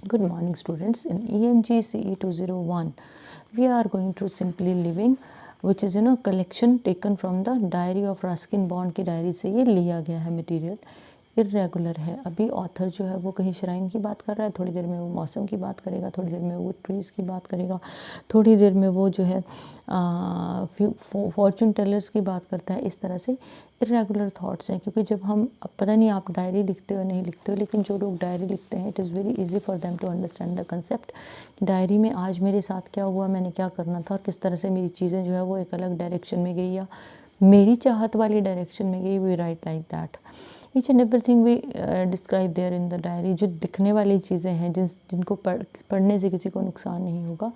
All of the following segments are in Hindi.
Good morning, students. In ENG CE 201, we are going to Simply Living, which is collection taken from the Diary of Ruskin Bond की डायरी से ये लिया गया है मटेरियल. इरेगुलर है. अभी ऑथर जो है वो कहीं श्राइन की बात कर रहा है, थोड़ी देर में वो मौसम की बात करेगा, थोड़ी देर में वो ट्रीज़ की बात करेगा, थोड़ी देर में वो जो है फॉर्चून टेलर्स की बात करता है. इस तरह से इरेगुलर थॉट्स हैं, क्योंकि जब हम, अब पता नहीं आप डायरी लिखते हो नहीं लिखते हो, लेकिन जो लोग डायरी लिखते हैं it is very easy for them to understand the concept. Diary में आज मेरे साथ क्या हुआ, मैंने क्या करना था और किस तरह से मेरी चीज़ें जो है वो एक अलग डायरेक्शन में गई या मेरी चाहत वाली डायरेक्शन में गई. We write like that. Each and everything we describe there in the diary. जो दिखने वाली चीज़ें हैं जिनको पढ़ने से किसी को नुकसान नहीं होगा,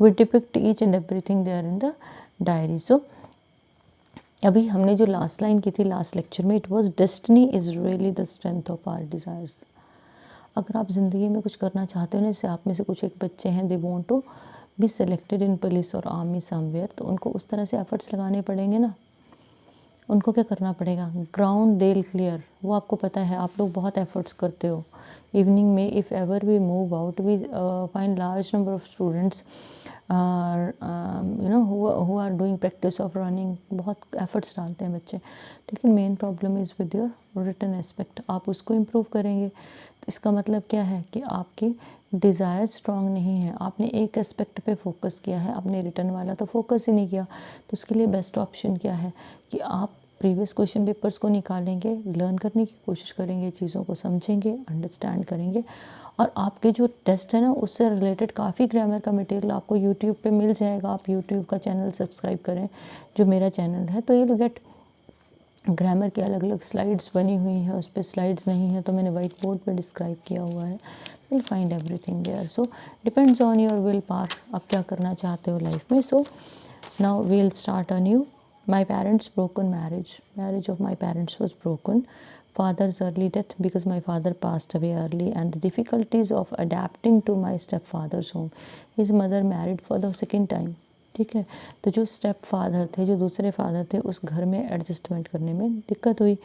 we depict each and everything there in the diary. So अभी हमने जो लास्ट लाइन की थी लास्ट लेक्चर में, it was destiny is really the strength of our desires. अगर आप ज़िंदगी में कुछ करना चाहते हो ना, जैसे आप में से कुछ एक बच्चे हैं, they want to be selected in police और आर्मी समवेयर, तो उनको उस तरह से एफर्ट्स लगाने पड़ेंगे ना. उनको क्या करना पड़ेगा, ग्राउंड देल क्लियर. वो आपको पता है, आप लोग बहुत एफर्ट्स करते हो. इवनिंग में if ever we move out, we find large number of students who are doing practice of running. बहुत एफर्ट्स डालते हैं बच्चे, लेकिन main problem is with your written aspect. आप उसको इम्प्रूव करेंगे. तो इसका मतलब क्या है कि आपके डिज़ायर स्ट्रांग नहीं है. आपने एक एस्पेक्ट पे फोकस किया है, आपने रिटर्न वाला तो फोकस ही नहीं किया. तो उसके लिए बेस्ट ऑप्शन क्या है कि आप प्रीवियस क्वेश्चन पेपर्स को निकालेंगे, लर्न करने की कोशिश करेंगे, चीज़ों को समझेंगे, अंडरस्टैंड करेंगे. और आपके जो टेस्ट है ना, उससे रिलेटेड काफ़ी ग्रामर का मटेरियल आपको यूट्यूब पे मिल जाएगा. आप यूट्यूब का चैनल सब्सक्राइब करें, जो मेरा चैनल है, तो यू विल गेट ग्रामर की अलग अलग स्लाइड्स बनी हुई हैं. उस पर स्लाइड्स नहीं है तो मैंने वाइट बोर्ड पर डिस्क्राइब किया हुआ है. Will find everything there. So depends on your will power, आप क्या करना चाहते हो लाइफ में. So now we will start a new. My parents' broken marriage. Marriage of my parents was broken. Father's early death because my father passed away early, and the difficulties of adapting to my stepfather's home. His mother married for the second time. ठीक है. तो जो स्टेप फादर थे, जो दूसरे फादर थे, उस घर में एडजस्टमेंट करने में दिक्कत हुई.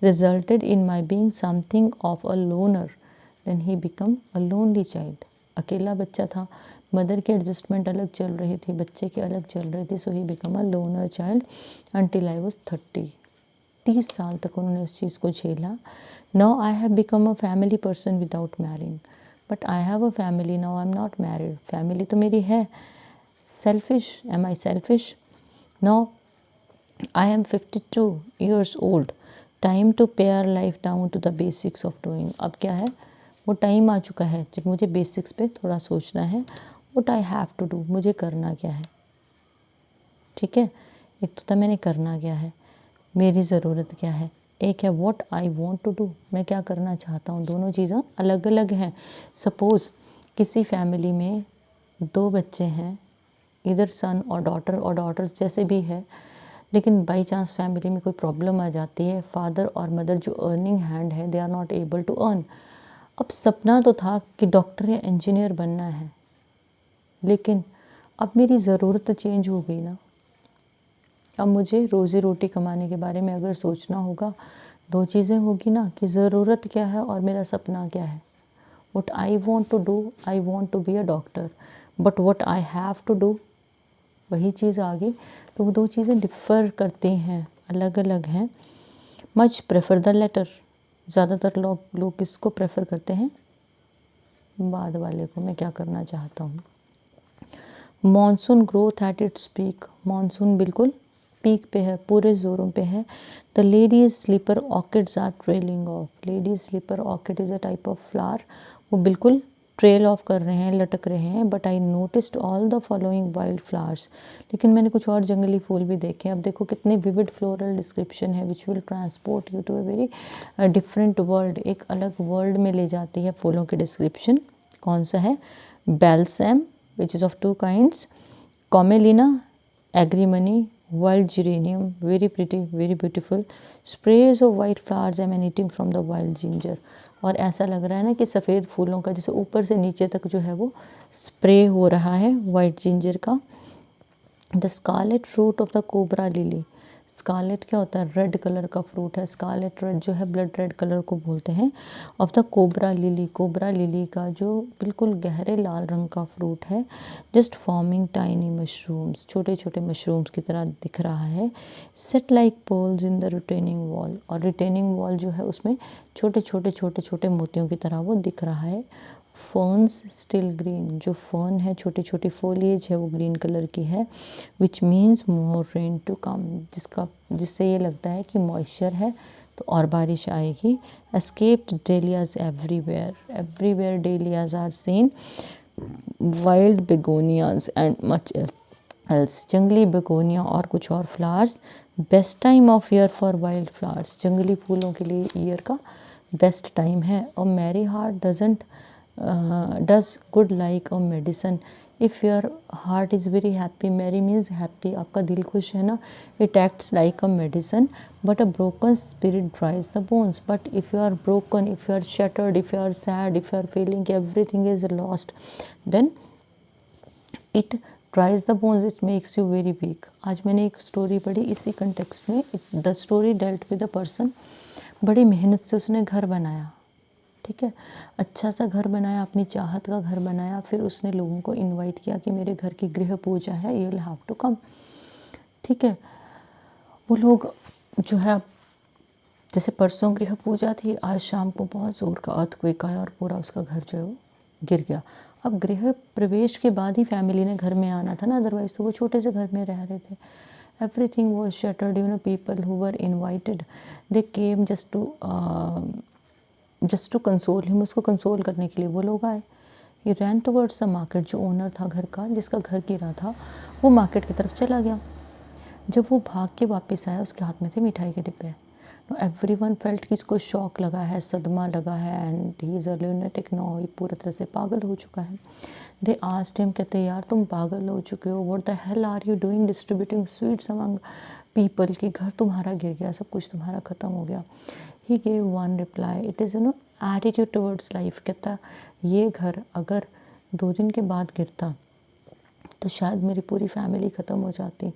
Resulted in my being something of a loner. Then he become a lonely child. अकेला बच्चा था, मदर की एडजस्टमेंट अलग चल रही थी, बच्चे की अलग चल रही थी. So he become a loner child until I was 30. 30 साल तक उन्होंने उस चीज़ को झेला. Now I have become a family person without marrying, but I have a family now. I am not married. Family तो मेरी है. Selfish, am I selfish? Now I am 52 years old. Time to pare life down to the basics of doing. अब क्या है, वो टाइम आ चुका है जब मुझे बेसिक्स पे थोड़ा सोचना है. What I have to do, मुझे करना क्या है. ठीक है. एक तो था मैंने करना क्या है, मेरी ज़रूरत क्या है. एक है what I want to do, मैं क्या करना चाहता हूँ. दोनों चीज़ें अलग अलग हैं. सपोज़ किसी फैमिली में 2 बच्चे हैं, इधर सन और डॉटर जैसे भी है, लेकिन बाई चांस फैमिली में कोई प्रॉब्लम आ जाती है. फादर और मदर जो अर्निंग हैंड है, they are not able to earn. अब सपना तो था कि डॉक्टर या इंजीनियर बनना है, लेकिन अब मेरी ज़रूरत चेंज हो गई ना. अब मुझे रोज़ी रोटी कमाने के बारे में अगर सोचना होगा, 2 चीज़ें होगी ना, कि ज़रूरत क्या है और मेरा सपना क्या है. What I want to do, I want to be a doctor, but what I have to do, वही चीज़ आ गई. तो वो 2 चीज़ें डिफ़र करती हैं, अलग अलग हैं. Much prefer the latter. ज़्यादातर लोग किसको प्रेफर करते हैं, बाद वाले को. मैं क्या करना चाहता हूँ. Monsoon growth at its peak. Monsoon बिल्कुल पीक पे है, पूरे ज़ोरों पे है. The ladies slipper orchids are trailing off. Ladies slipper orchid is a type of flower. वो बिल्कुल ट्रेल ऑफ कर रहे हैं, लटक रहे हैं. But I noticed all the following wild flowers. लेकिन मैंने कुछ और जंगली फूल भी देखे. अब देखो कितने विविड फ्लोरल डिस्क्रिप्शन है, which will transport you to a very different world. एक अलग वर्ल्ड में ले जाती है फूलों की डिस्क्रिप्शन. कौन सा है, बेल्सैम which is of 2 kinds, Commelina agrimony, wild geranium, very pretty, very beautiful. Sprays of white flowers emanating from the wild ginger. और ऐसा लग रहा है ना कि सफ़ेद फूलों का जैसे ऊपर से नीचे तक जो है वो स्प्रे हो रहा है वाइट जिंजर का. The scarlet fruit of the cobra lily. Scarlet क्या होता है? रेड कलर का फ्रूट है। स्कारलेट रेड जो है ब्लड रेड कलर को बोलते हैं। Of the cobra lily, cobra lily का जो बिल्कुल गहरे लाल रंग का फ्रूट है। जस्ट फॉर्मिंग टाइनी मशरूम्स, छोटे छोटे मशरूम्स की तरह दिख रहा है। Set like poles in the retaining wall, और रिटेनिंग वॉल जो है उसमें छोटे छोटे छोटे छोटे मोतियों की तरह वो दिख रहा है। फर्न्स स्टिल ग्रीन, जो फर्न है छोटी छोटी फोलिएज है वो ग्रीन कलर की है। Which means more rain to come, जिससे ये लगता है कि मॉइस्चर है तो और बारिश आएगी। Escaped dahlias everywhere, everywhere dahlias are seen. Wild begonias and much else, जंगली बेगोनिया और कुछ और flowers. Best time of year for wild flowers, जंगली फूलों के लिए ईयर का बेस्ट टाइम है। और merry heart does good like a medicine. If your heart is very happy, merry means happy, आपका दिल खुश है ना, it acts like a medicine. But a broken spirit dries the bones, but if you are broken, if you are shattered, if you are sad, if you are feeling everything is lost, then it dries the bones, it makes you very weak. आज मैंने एक स्टोरी पढ़ी इसी कंटेक्स्ट में। The story dealt with a person, बड़ी मेहनत से उसने घर बनाया, ठीक है, अच्छा सा घर बनाया, अपनी चाहत का घर बनाया। फिर उसने लोगों को इनवाइट किया कि मेरे घर की गृह पूजा है, you will have to come, ठीक है। वो लोग जो है, जैसे परसों गृह पूजा थी, आज शाम को बहुत ज़ोर का अर्थक्वेक आया और पूरा उसका घर जो है वो गिर गया। अब गृह प्रवेश के बाद ही फैमिली ने घर में आना था ना, अदरवाइज तो वो छोटे से घर में रह रहे थे। Everything was shattered, you know, people who were invited they came just to console him, उसको कंसोल करने के लिए वो लोग आए। He ran towards the market, जो ओनर था घर का, जिसका घर गिरा था, वो मार्केट की तरफ चला गया। जब वो भाग के वापस आया, उसके हाथ में थे मिठाई के डिब्बे। एवरीवन फेल्ट कि इसको शॉक लगा है, सदमा लगा है, and he is a lunatic now, ये पूरी तरह से पागल हो चुका है। दे आस्क्ड हिम, कहते यार तुम पागल हो चुके हो, what the hell are you doing distributing sweets among people, कि घर तुम्हारा गिर गया, सब कुछ तुम्हारा ख़त्म हो गया। He gave one reply, it is attitude towards life. कहता ये घर अगर 2 दिन के बाद गिरता तो शायद मेरी पूरी फैमिली ख़त्म हो जाती।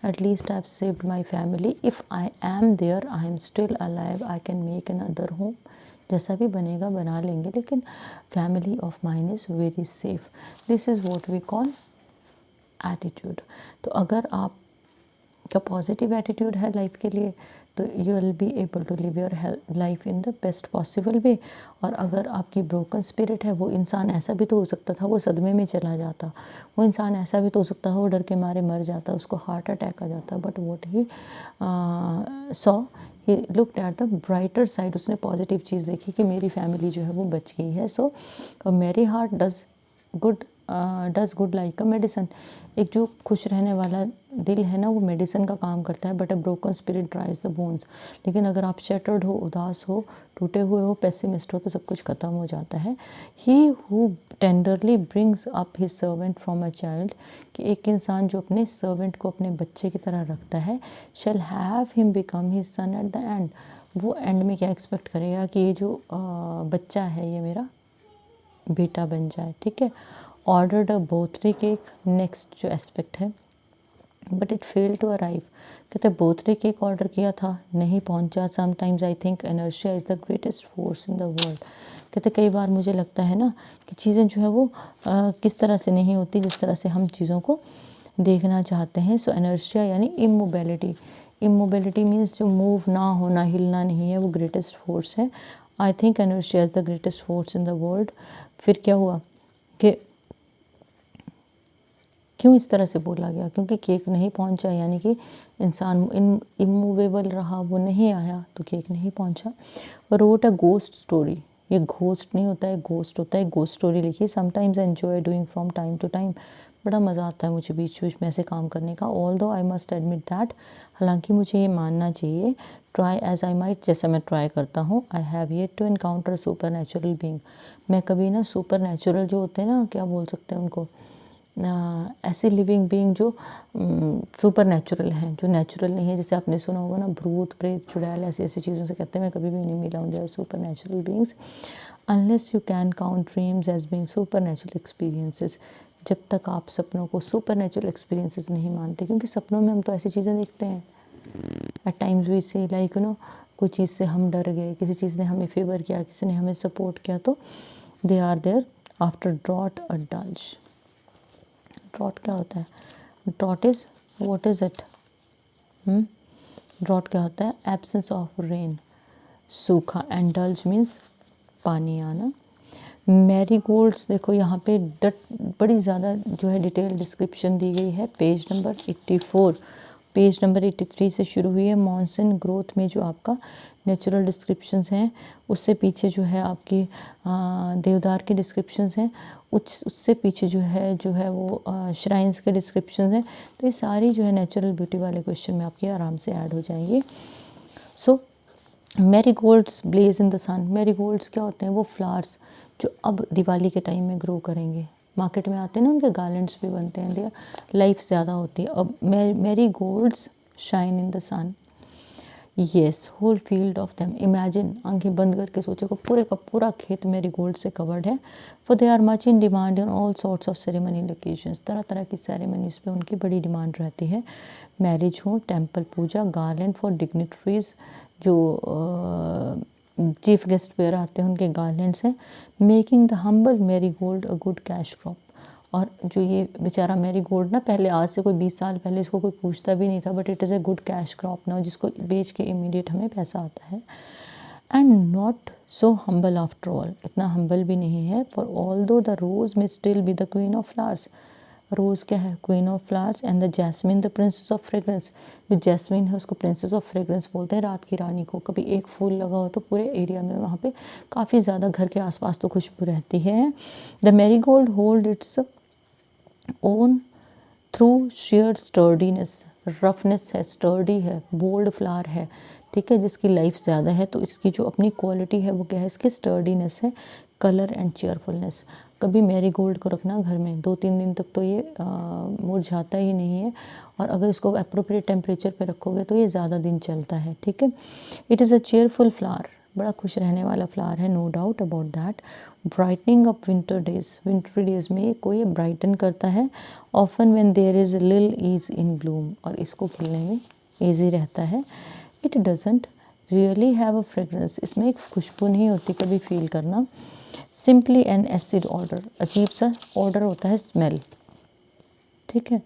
At least I have saved my family, if I am there I am still alive, I can make another home. जैसा भी बनेगा बना लेंगे, लेकिन family of mine is very safe. This is what we call attitude. तो अगर आप का पॉजिटिव एटीट्यूड है लाइफ के लिए, तो you will be able to live your life in the best possible way. और अगर आपकी ब्रोकन स्पिरिट है, वो इंसान ऐसा भी तो हो सकता था वो सदमे में चला जाता, वो इंसान ऐसा भी तो हो सकता है वो डर के मारे मर जाता, उसको हार्ट अटैक आ जाता। But what he saw, he looked at the brighter side, उसने पॉजिटिव चीज़ देखी कि मेरी फैमिली जो है वो बच गई है। So merry heart good does good like a medicine. एक जो खुश रहने वाला दिल है ना, वो मेडिसिन का काम करता है। But a broken spirit dries the bones. लेकिन अगर आप शटर्ड हो, उदास हो, टूटे हुए हो, पेसिमिस्ट हो, तो सब कुछ ख़त्म हो जाता है। He who tenderly brings up his servant from a child, कि एक इंसान जो अपने सर्वेंट को अपने बच्चे की तरह रखता है, shall have him become his son at the end. वो एंड में क्या एक्सपेक्ट करेगा कि ये जो बच्चा है ये मेरा बेटा बन जाए, ठीक है। Ordered a birthday cake, next जो एस्पेक्ट है, but it fail to arrive. कहते बर्थडे केक ऑर्डर किया था, नहीं पहुंचा। Sometimes I think inertia is the greatest force in the world. कहते कई बार मुझे लगता है ना कि चीज़ें जो है वो किस तरह से नहीं होती जिस तरह से हम चीज़ों को देखना चाहते हैं। सो इनर्शिया यानी इमोबिलिटी, इमोबिलिटी मीन्स जो मूव ना होना, हिलना नहीं है, वो ग्रेटेस्ट फोर्स है। आई think inertia is the greatest force in the world. फिर क्या हुआ कि क्यों इस तरह से बोला गया, क्योंकि केक नहीं पहुंचा, यानी कि इंसान इमूवेबल रहा, वो नहीं आया तो केक नहीं पहुंचा। रोट अ गोस्ट स्टोरी, ये घोस्ट नहीं होता है, गोस्ट होता है। गोस्ट स्टोरी लिखी। Sometimes enjoy doing from time to time, बड़ा मज़ा आता है मुझे बीच बीच में ऐसे काम करने का। ऑल दो आई मस्ट एडमिट दैट, हालांकि मुझे ये मानना चाहिए, ट्राई एज आई माइट, जैसे मैं ट्राई करता हूँ, I have yet to encounter supernatural being. मैं कभी ना सुपर नेचुरल जो होते हैं ना, क्या बोल सकते हैं उनको, ऐसी लिविंग बीइंग जो सुपर नेचुरल हैं, जो नेचुरल नहीं है। जैसे आपने सुना होगा ना, भूत प्रेत चुड़ैल, ऐसी ऐसी चीज़ों से कहते हैं, मैं कभी भी नहीं मिला हूँ। There are supernatural beings unless you can count dreams as being supernatural experiences. जब तक आप सपनों को सुपर नेचुरल एक्सपीरियंसेस नहीं मानते, क्योंकि सपनों में हम तो ऐसी चीज़ें देखते हैं एट टाइम्स वी से लाइक कोई चीज़ से हम डर गए, किसी चीज़ ने हमें फेवर किया, किसी ने हमें सपोर्ट किया, तो they are there after drought a deluge. Drought क्या होता है? Drought is what is it? Drought क्या होता है? एब्सेंस ऑफ रेन, सूखा। एंड डल्ज मीन्स पानी आना। मैरीगोल्ड्स देखो यहाँ पे बड़ी ज़्यादा जो है डिटेल डिस्क्रिप्शन दी गई है। पेज नंबर 84, पेज नंबर 83 से शुरू हुई है। मॉनसून ग्रोथ में जो आपका नेचुरल डिस्क्रिप्शंस हैं, उससे पीछे जो है आपकी देवदार के डिस्क्रिप्शंस हैं, उससे पीछे जो है वो श्राइन्स के डिस्क्रिप्शंस हैं। तो ये सारी जो है नेचुरल ब्यूटी वाले क्वेश्चन में आपके आराम से ऐड हो जाएंगे। So marigolds blaze in the sun. Marigolds क्या होते हैं? वो फ्लावर्स जो अब दिवाली के टाइम में ग्रो करेंगे, मार्केट में आते हैं ना, उनके गार्लेंड्स भी बनते हैं, देयर लाइफ ज़्यादा होती है। अब marigolds shine in the sun, yes, whole field of them. Imagine, आंखें बंद करके सोचो, पूरे का पूरा खेत मैरीगोल्ड से कवर्ड है। For they are much in demand in all sorts of ceremony occasions. तरह तरह की सेरेमनीज पे उनकी बड़ी डिमांड रहती है। मैरिज हो, temple puja, garland for dignitaries, जो चीफ गेस्ट वेयर आते हैं उनके गार्लैंड्स हैं। Making the humble marigold a good cash crop. और जो ये बेचारा मैरीगोल्ड ना, पहले आज से कोई 20 साल पहले इसको कोई पूछता भी नहीं था, but it is a good cash crop ना, जिसको बेच के इमीडिएट हमें पैसा आता है। And not so humble after all, इतना हम्बल भी नहीं है। For all though the rose may still be the queen of flowers. Rose क्या है? Queen of flowers. And the jasmine the princess of fragrance. जो जैस्मिन है उसको प्रिंसेस ऑफ फ्रेग्रेंस बोलते हैं, रात की रानी को। कभी एक फूल लगा हो तो पूरे एरिया में वहाँ पे काफ़ी ज़्यादा घर के आसपास तो खुशबू रहती है। The marigold holds its own through sheer sturdiness. Roughness है, स्टर्डी है, बोल्ड फ्लावर है, ठीक है, जिसकी लाइफ ज़्यादा है, तो इसकी जो अपनी क्वालिटी है वो क्या है? इसकी स्टर्डीनेस है। Colour and cheerfulness. कभी मैरीगोल्ड को रखना घर में 2-3 दिन तक तो ये मुरझाता ही नहीं है, और अगर इसको अप्रोप्रिएट टेम्परेचर पे रखोगे तो ये ज़्यादा दिन चलता है, ठीक है। It is a cheerful flower, बड़ा खुश रहने वाला फ्लावर है, no doubt about that. Brightening of winter days, winter days में कोई ब्राइटन करता है। ऑफन व्हेन देयर इज़ लिल ईज इन ब्लूम, और इसको खिलने में ईजी रहता है। It doesn't really have a fragrance, इसमें एक खुशबू नहीं होती, कभी फील करना। सिंपली एन एसिड ऑर्डर, अजीब सा ऑर्डर होता है, स्मेल, ठीक है।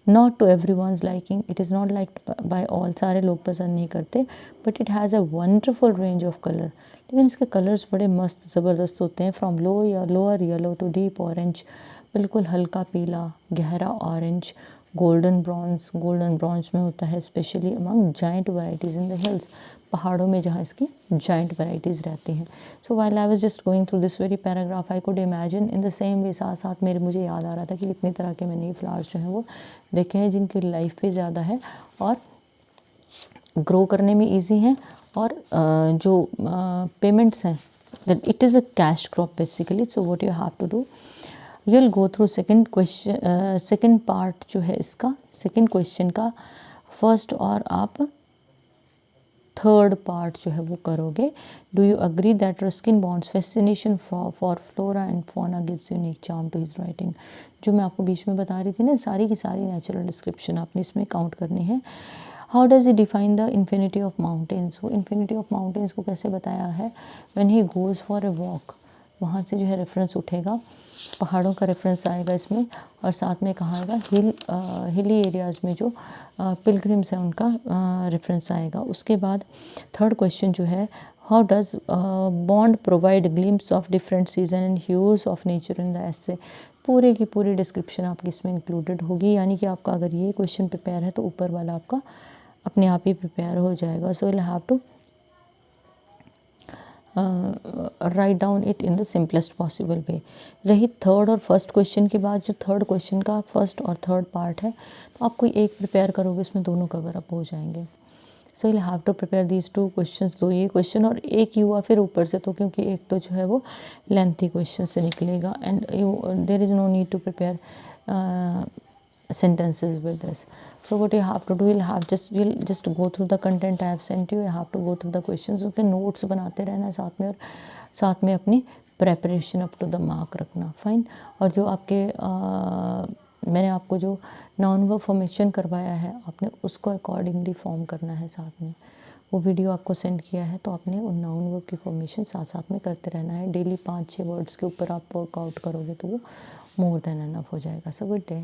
Not to everyone's liking, it is not like by all, सारे लोग पसंद नहीं करते। But it has a wonderful range of colour, लेकिन इसके कलर्स बड़े मस्त ज़बरदस्त होते हैं। From lower yellow to deep orange, बिल्कुल हल्का पीला, गहरा ऑरेंज, गोल्डन ब्रॉन्ज में होता है, specially among giant varieties in the hills, पहाड़ों में जहाँ इसकी जाइंट वैराइटीज़ रहती हैं। So while I was just going through this very paragraph, I could imagine in the same way, साथ साथ मुझे याद आ रहा था कि इतनी तरह के मैंने ये फ्लावर्स जो हैं वो देखे हैं, जिनकी लाइफ भी ज़्यादा है और ग्रो करने में ईजी हैं, और जो पेमेंट्स हैं, that it is a cash crop basically. So what you have to do, you will go through second question, second part जो है इसका, सेकंड क्वेश्चन का फर्स्ट, और आप थर्ड पार्ट जो है वो करोगे। Do you agree that Ruskin Bond's fascination for flora and fauna gives unique charm to his writing. जो मैं आपको बीच में बता रही थी ना, सारी की सारी नेचुरल डिस्क्रिप्शन आपने इसमें काउंट करनी है। How does he define the infinity of mountains, वो इन्फिनिटी ऑफ माउंटेन्स को कैसे बताया है? When he goes for a walk, वहाँ से जो है रेफरेंस उठेगा, पहाड़ों का रेफरेंस आएगा इसमें, और साथ में कहा आएगा हिली एरियाज़ में जो पिलग्रिम्स हैं उनका रेफरेंस आएगा। उसके बाद थर्ड क्वेश्चन जो है, how does Bond provide glimpse of different season and hues of nature in the essay. पूरे की पूरी डिस्क्रिप्शन आपकी इसमें इंक्लूडेड होगी, यानी कि आपका अगर ये क्वेश्चन प्रिपेयर है तो ऊपर वाला आपका अपने आप ही प्रिपेयर हो जाएगा। So will have to write down it in the simplest possible way. रही थर्ड और फर्स्ट क्वेश्चन के बाद, जो थर्ड क्वेश्चन का फर्स्ट और थर्ड पार्ट है, तो आप कोई एक प्रिपेयर करोगे, इसमें दोनों कवर अप हो जाएंगे। So you have to prepare these two questions, दो ये क्वेश्चन और एक युवा फिर ऊपर से, तो क्योंकि एक तो जो है वो लेंथी क्वेश्चन से निकलेगा, and there is no need to prepare sentences with this. So what you have to do, you'll just go through the content I have sent you have to go through the questions, उसके नोट्स बनाते रहना साथ में, और साथ में अपनी preparation up to the mark रखना, फाइन। और जो आपके मैंने आपको जो नाउन वर्ब फॉर्मेशन करवाया है, आपने उसको अकॉर्डिंगली फॉर्म करना है साथ में। वो वीडियो आपको सेंड किया है, तो आपने उन नाउन वर्ब की फॉर्मेशन साथ साथ में करते रहना है। डेली 5-6 वर्ड्स के ऊपर आप वर्कआउट करोगे तो वो मोर देन एनफ हो जाएगा। So good day.